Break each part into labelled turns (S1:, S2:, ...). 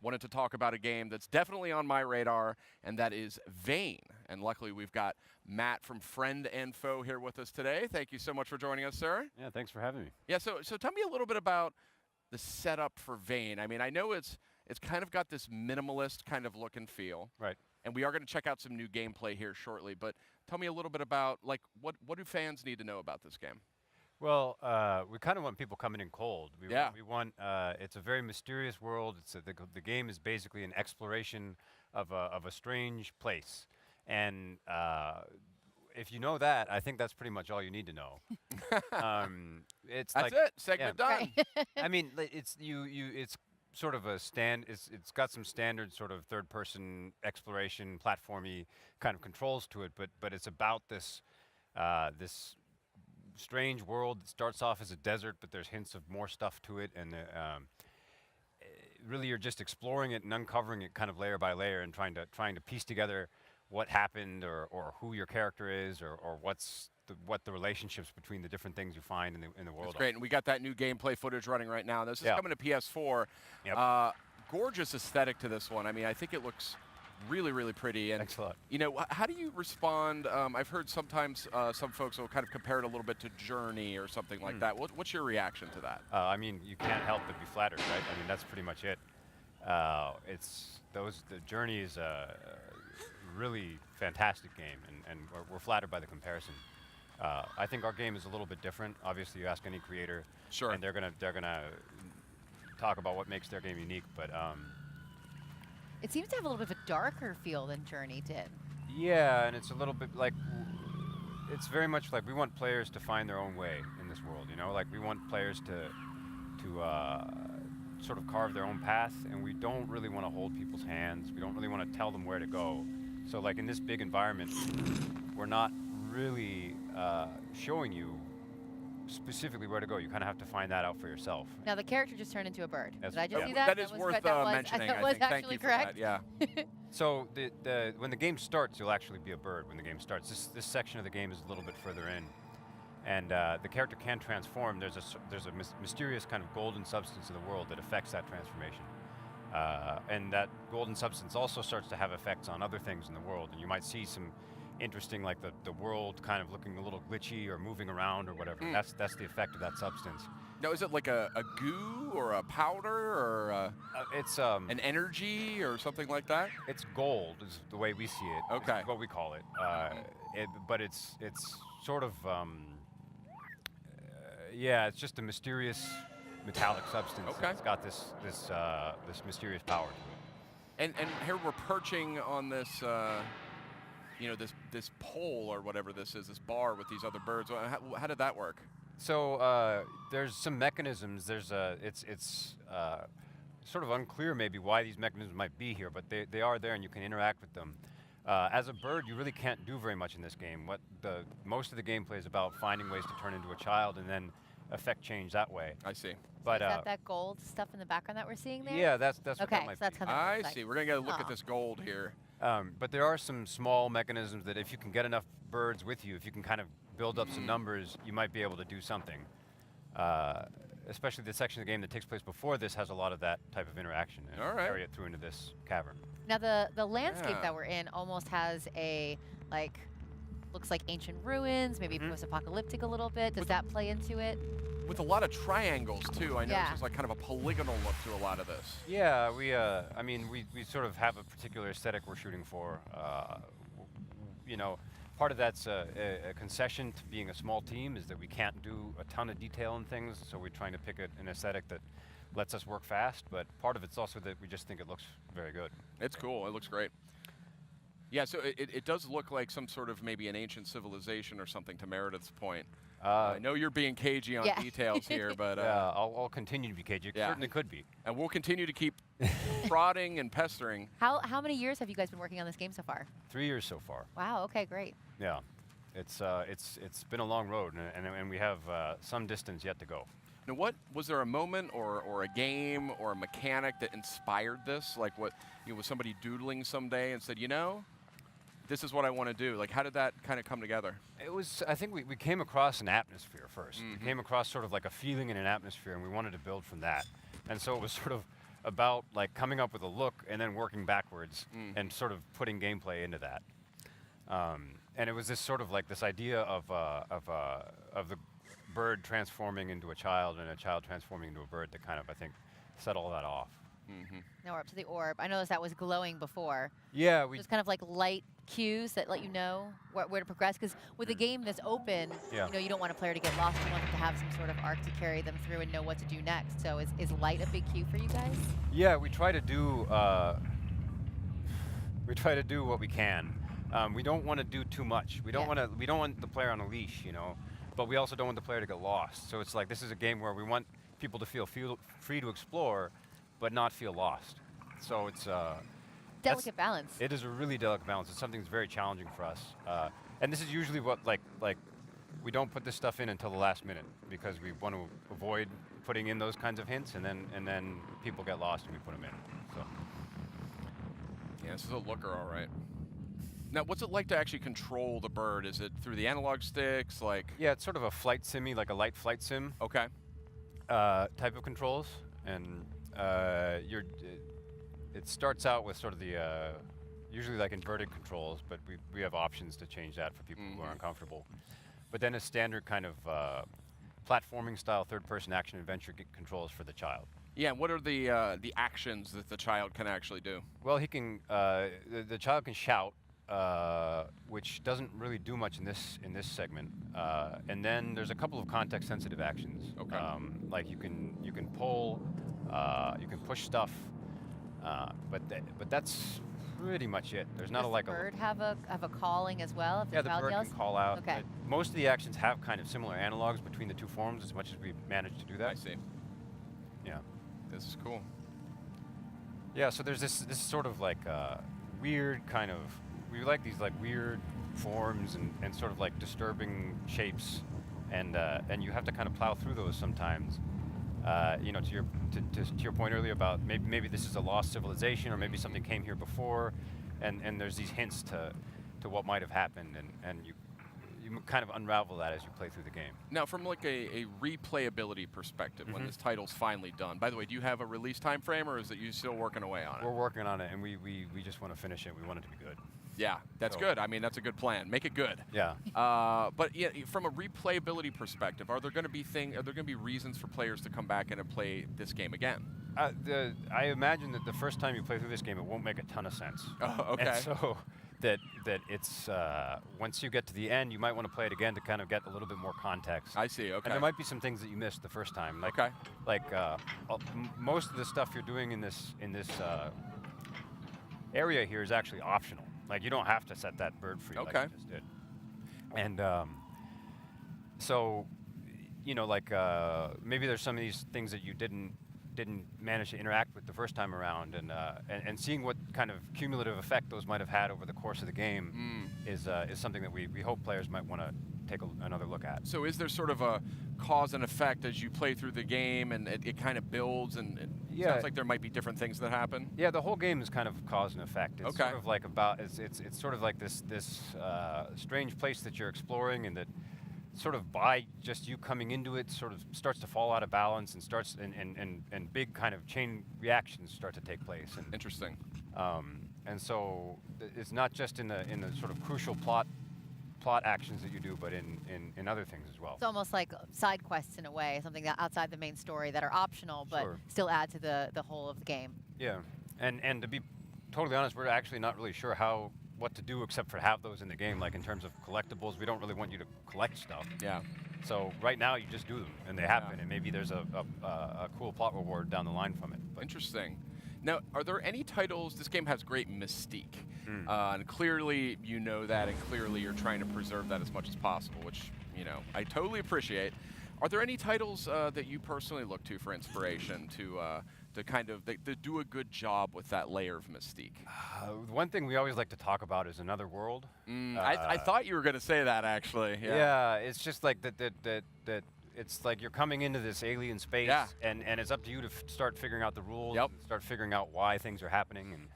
S1: Wanted to talk about a game that's definitely on my radar, and that is Vane. And luckily, we've got Matt from Friend and Foe here with us today. Thank you so much for joining us, sir.
S2: Yeah, thanks for having me.
S1: Yeah, so tell me a little bit about the setup for Vane. I mean, I know it's kind of got this minimalist kind of look and feel.
S2: Right.
S1: And we are going to check out some new gameplay here shortly, but tell me a little bit about, like, what do fans need to know about this game?
S2: Well, we kind of want people coming in cold.
S1: Yeah.
S2: We want, it's a very mysterious world. The game is basically an exploration of a strange place. And if you know that, I think that's pretty much all you need to know. It's
S1: That's
S2: like,
S1: it. Segment done.
S2: I mean, it's sort of it's got some standard sort of third-person exploration, platformy kind of controls to it, but it's about this this strange world that starts off as a desert, but there's hints of more stuff to it, and really you're just exploring it and uncovering it kind of layer by layer and trying to piece together what happened or who your character is or what the relationships between the different things you find in the world.
S1: That's great, and we got that new gameplay footage running right now. This is coming to PS4.
S2: Yep.
S1: Gorgeous aesthetic to this one. I mean, I think it looks really, really pretty. And
S2: Excellent.
S1: you know, how do you respond? I've heard sometimes some folks will kind of compare it a little bit to Journey or something like that. What's your reaction to that?
S2: I mean, you can't help but be flattered, right? I mean, that's pretty much it. The Journey is a really fantastic game, and we're flattered by the comparison. I think our game is a little bit different. Obviously, you ask any creator,
S1: Sure.
S2: and they're gonna talk about what makes their game unique. But
S3: it seems to have a little bit of a darker feel than Journey did.
S2: yeah, and it's a little bit like it's very much like we want players to find their own way in this world. You know, like we want players to sort of carve their own path, and we don't really want to hold people's hands. We don't really want to tell them where to go. So, like in this big environment, we're not really showing you specifically where to go. You kind of have to find that out for yourself.
S3: Now the character just turned into a bird.
S2: That's-
S3: Did I just
S2: yeah.
S3: see that?
S1: That is worth mentioning.
S3: That
S1: I
S3: was
S1: think. Thank
S3: actually
S1: you for
S3: correct.
S1: that. Yeah.
S2: So when the game starts, you'll actually be a bird when the game starts. This section of the game is a little bit further in, and the character can transform. There's a mysterious kind of golden substance in the world that affects that transformation, and that golden substance also starts to have effects on other things in the world. And you might see some interesting, like the world kind of looking a little glitchy or moving around or whatever. That's the effect of that substance.
S1: Now, is it like a goo or a powder or
S2: It's
S1: an energy or something like that?
S2: it's gold is the way we see it.
S1: Okay.
S2: Is what we call it. But it's sort of yeah, it's just a mysterious metallic substance.
S1: Okay.
S2: It's got this mysterious power to it.
S1: And here we're perching on this, you know, this pole or whatever this is, this bar with these other birds. How did that work?
S2: So there's some mechanisms. It's sort of unclear maybe why these mechanisms might be here, but they are there and you can interact with them. As a bird, you really can't do very much in this game. Most of the gameplay is about finding ways to turn into a child and then affect change that way.
S1: I see.
S2: But
S3: Is that gold stuff in the background that we're seeing there?
S2: yeah, that's what
S3: Okay,
S2: that might
S3: so that's
S2: be.
S3: kind of.
S1: I see. We're gonna get a look at
S3: Aw.
S1: this gold here.
S2: But there are some small mechanisms that if you can get enough birds with you, if you can kind of build up some numbers, you might be able to do something. Especially the section of the game that takes place before this has a lot of that type of interaction and
S1: All right.
S2: carry it through into this cavern.
S3: Now the landscape
S1: Yeah.
S3: that we're in almost has a looks like ancient ruins, maybe post-apocalyptic a little bit. Does that play into it?
S1: With a lot of triangles too. I know
S3: Yeah.
S1: there's like kind of a polygonal look to a lot of this.
S2: Yeah, I mean, we sort of have a particular aesthetic we're shooting for. You know, part of that's a concession to being a small team is that we can't do a ton of detail in things, so we're trying to pick an aesthetic that lets us work fast, but part of it's also that we just think it looks very good.
S1: It's cool. It looks great. Yeah, so it does look like some sort of maybe an ancient civilization or something, to Meredith's point. I know you're being cagey on
S3: Yeah.
S1: details here, but
S2: Yeah, I'll continue to be cagey. It
S1: yeah.
S2: certainly could be.
S1: and we'll continue to keep prodding and pestering.
S3: How many years have you guys been working on this game so far?
S2: 3 years so far.
S3: Wow. Okay. Great.
S2: Yeah, it's been a long road, and we have some distance yet to go.
S1: Now, was there a moment or a game or a mechanic that inspired this? Like, was somebody doodling someday and said, you know, this is what I want to do? Like, how did that kind of come together?
S2: It was, I think we came across an atmosphere first. We came across sort of like a feeling in an atmosphere, and we wanted to build from that. And so it was sort of about like coming up with a look and then working backwards and sort of putting gameplay into that. And it was this sort of like this idea of the bird transforming into a child and a child transforming into a bird that kind of, I think, set all that off.
S3: Now we're up to the orb. I noticed that was glowing before.
S2: Yeah, we
S3: Just kind of like light cues that let you know where to progress. Because with a game that's open, you know, you don't want a player to get lost. You want them to have some sort of arc to carry them through and know what to do next. So is light a big cue for you guys?
S2: Yeah, we try to do what we can. We don't want to do too much. We don't want the player on a leash, you know, but we also don't want the player to get lost. So it's like this is a game where we want people to feel free to explore, but not feel lost. So it's
S3: Delicate balance.
S2: It is a really delicate balance. It's something that's very challenging for us. And this is usually what like we don't put this stuff in until the last minute because we want to avoid putting in those kinds of hints, and then people get lost and we put them in. So
S1: yeah, this is a looker, all right. Now, what's it like to actually control the bird? Is it through the analog sticks, like?
S2: Yeah, it's sort of a flight simmy, like a light flight sim.
S1: Okay.
S2: Type of controls, and it starts out with sort of the usually like inverted controls, but we have options to change that for people who are uncomfortable. But then a standard kind of platforming style third-person action adventure controls for the child.
S1: Yeah, what are the actions that the child can actually do?
S2: Well, he can the child can shout, which doesn't really do much in this segment. And then there's a couple of context-sensitive actions.
S1: Okay.
S2: Like you can pull, you can push stuff, but that's pretty much it. There's not
S3: Does
S2: like
S3: the bird have a calling as well? If
S2: yeah,
S3: the
S2: the
S3: child
S2: bird
S3: yells?
S2: can call out.
S3: Okay.
S2: Most of the actions have kind of similar analogs between the two forms, as much as we managed to do that.
S1: I see.
S2: Yeah.
S1: This is cool.
S2: Yeah. So there's this sort of like weird kind of we like these like weird forms and sort of like disturbing shapes, and you have to kind of plow through those sometimes. You know, to your point earlier about maybe this is a lost civilization, or maybe something came here before, and there's these hints to what might have happened, and you kind of unravel that as you play through the game.
S1: Now, from like a replayability perspective, when this title's finally done, by the way, do you have a release time frame, or is it you still working away on it?
S2: We're working on it, and we just want to finish it. We want it to be good.
S1: Yeah, that's good. I mean, that's a good plan. Make it good.
S2: Yeah.
S1: But yeah, from a replayability perspective, are there going to be reasons for players to come back in and play this game again?
S2: I imagine that the first time you play through this game, it won't make a ton of sense.
S1: Oh, okay.
S2: And so that it's once you get to the end, you might want to play it again to kind of get a little bit more context.
S1: I see. Okay.
S2: And there might be some things that you missed the first time. Like,
S1: okay.
S2: Like most of the stuff you're doing in this area here is actually optional. Like you don't have to set that bird free like you just did. And so, you know, like maybe there's some of these things that you didn't manage to interact with the first time around, and seeing what kind of cumulative effect those might have had over the course of the game is something that we hope players might want to take another look at.
S1: So is there sort of a cause and effect as you play through the game, and it kind of builds, and it sounds like there might be different things that happen?
S2: Yeah, the whole game is kind of cause and effect. It's sort of like it's sort of like this strange place that you're exploring, and that sort of by just you coming into it sort of starts to fall out of balance and starts and big kind of chain reactions start to take place. And
S1: interesting.
S2: And so it's not just in the sort of crucial plot actions that you do, but in other things as well.
S3: It's almost like side quests in a way, something that outside the main story that are optional, but still add to the whole of the game.
S2: Yeah, and to be totally honest, we're actually not really sure what to do except for have those in the game. Like in terms of collectibles, we don't really want you to collect stuff.
S1: Yeah.
S2: So right now you just do them, and they happen, and maybe there's a cool plot reward down the line from it. But
S1: interesting. Now, are there any titles? This game has great mystique, and clearly you know that, and clearly you're trying to preserve that as much as possible, which I totally appreciate. Are there any titles that you personally look to for inspiration to kind of to do a good job with that layer of mystique?
S2: One thing we always like to talk about is Another World.
S1: I thought you were going to say that, actually.
S2: Yeah, it's just like that it's like you're coming into this alien space, and it's up to you to start figuring out the rules, and start figuring out why things are happening, and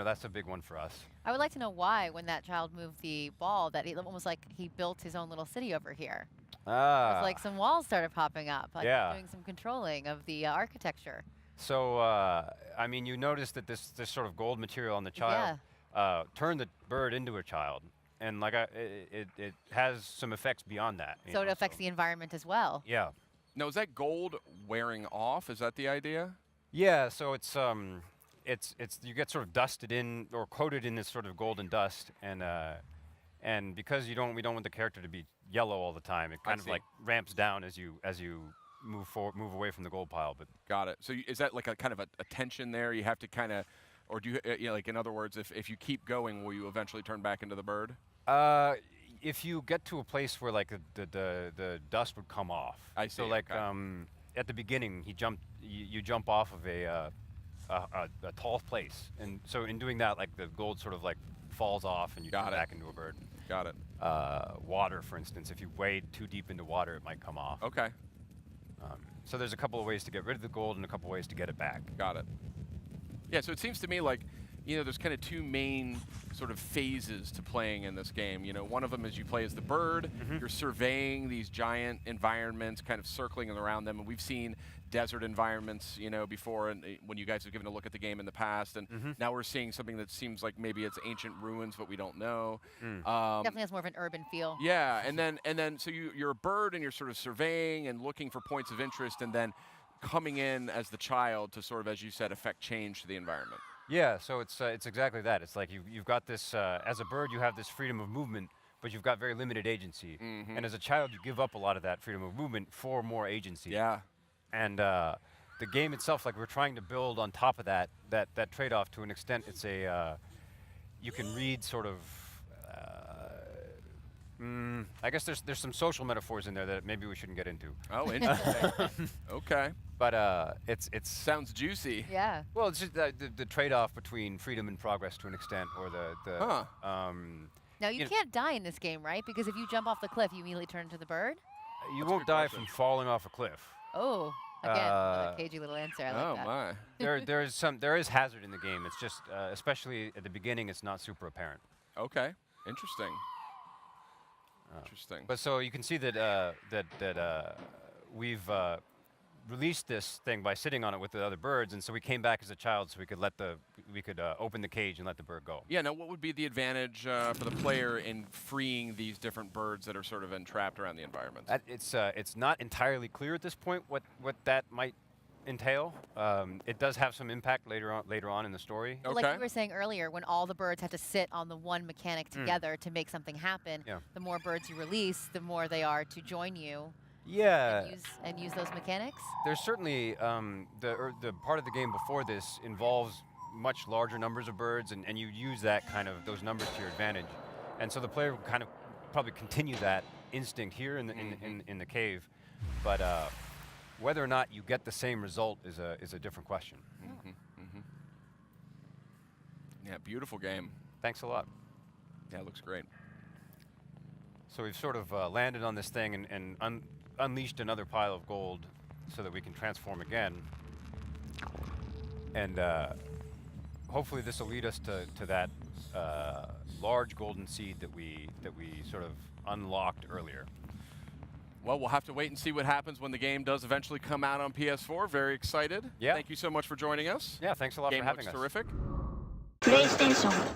S2: that's a big one for us.
S3: I would like to know why, when that child moved the ball, that it almost like he built his own little city over here. It's like some walls started popping up, like doing some controlling of the architecture.
S2: So, I mean, you notice that this sort of gold material on the child turned the bird into a child. And like it has some effects beyond that.
S3: So it affects the environment as well.
S2: Yeah.
S1: Now, is that gold wearing off? Is that the idea?
S2: Yeah. So it's you get sort of dusted in or coated in this sort of golden dust, and because we don't want the character to be yellow all the time, it kind of like ramps down as you move away from the gold pile. But
S1: got it. So is that like a kind of a tension there? You have to kind of, or do you like in other words, if you keep going, will you eventually turn back into the bird?
S2: If you get to a place where like the dust would come off.
S1: I see.
S2: So like at the beginning, you jump off of a tall place, and so in doing that, like the gold sort of like falls off, and you turn back into a bird.
S1: Got it.
S2: Water, for instance, if you wade too deep into water, it might come off.
S1: Okay.
S2: So there's a couple of ways to get rid of the gold and a couple of ways to get it back.
S1: Got it. Yeah, so it seems to me like, there's kind of two main sort of phases to playing in this game. One of them is you play as the bird. You're surveying these giant environments, kind of circling around them. And we've seen desert environments, before, and when you guys have given a look at the game in the past. And now we're seeing something that seems like maybe it's ancient ruins, but we don't know.
S3: Definitely has more of an urban feel.
S1: Yeah, and then so you're a bird and you're sort of surveying and looking for points of interest, and then coming in as the child to sort of, as you said, affect change to the environment.
S2: Yeah, so it's exactly that. It's like you've got this, as a bird, you have this freedom of movement, but you've got very limited agency. And as a child, you give up a lot of that freedom of movement for more agency.
S1: Yeah.
S2: And the game itself, like we're trying to build on top of that trade-off to an extent. It's you can read sort of, I guess there's some social metaphors in there that maybe we shouldn't get into.
S1: Oh, interesting. Okay.
S2: But it's
S1: sounds juicy.
S3: Yeah.
S2: Well, it's just the trade-off between freedom and progress to an extent, or
S3: Now you can't die in this game, right? Because if you jump off the cliff, you immediately turn into the bird.
S2: You won't die from falling off a cliff.
S3: Oh, again, another cagey little answer. I like that.
S1: My.
S2: there is hazard in the game. It's just, especially at the beginning, it's not super apparent.
S1: Okay. Interesting. Interesting.
S2: But so you can see that we've released this thing by sitting on it with the other birds, and so we came back as a child so we could open the cage and let the bird go.
S1: Yeah. Now, what would be the advantage for the player in freeing these different birds that are sort of entrapped around the environment?
S2: It's not entirely clear at this point what that might entail. It does have some impact later on in the story.
S1: Okay.
S3: Like you were saying earlier, when all the birds have to sit on the one mechanic together to make something happen, the more birds you release, the more they are to join you.
S2: Yeah.
S3: And use those mechanics.
S2: There's certainly the part of the game before this involves much larger numbers of birds, and you use those numbers to your advantage, and so the player will kind of probably continue that instinct here in the cave, but whether or not you get the same result is a different question.
S1: Yeah, beautiful game.
S2: Thanks a lot.
S1: Yeah, it looks great.
S2: So we've sort of landed on this thing and unleashed another pile of gold so that we can transform again. And hopefully this will lead us to that large golden seed that we sort of unlocked earlier.
S1: Well, we'll have to wait and see what happens when the game does eventually come out on PS4. Very excited.
S2: Yeah.
S1: Thank you so much for joining us.
S2: Yeah, thanks a lot for having us.
S1: Game looks terrific.
S4: PlayStation